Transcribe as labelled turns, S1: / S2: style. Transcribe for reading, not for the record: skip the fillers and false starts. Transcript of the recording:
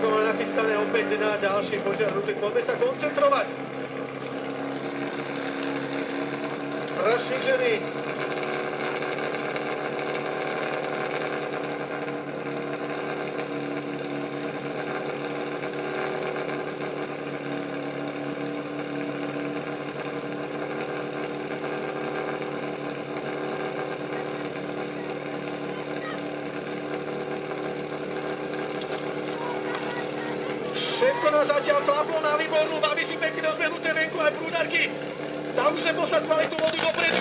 S1: Všetko má nachystané opäť na ďalší požiar. Rutek, poďme sa koncentrovať. Prašník ženy. Všetko nás zatiaľ klaplo na výbornú, babi sú pekne rozbehnuté venku aj prúdarky. Tam už je poslať kvalitnú vodu dopredu.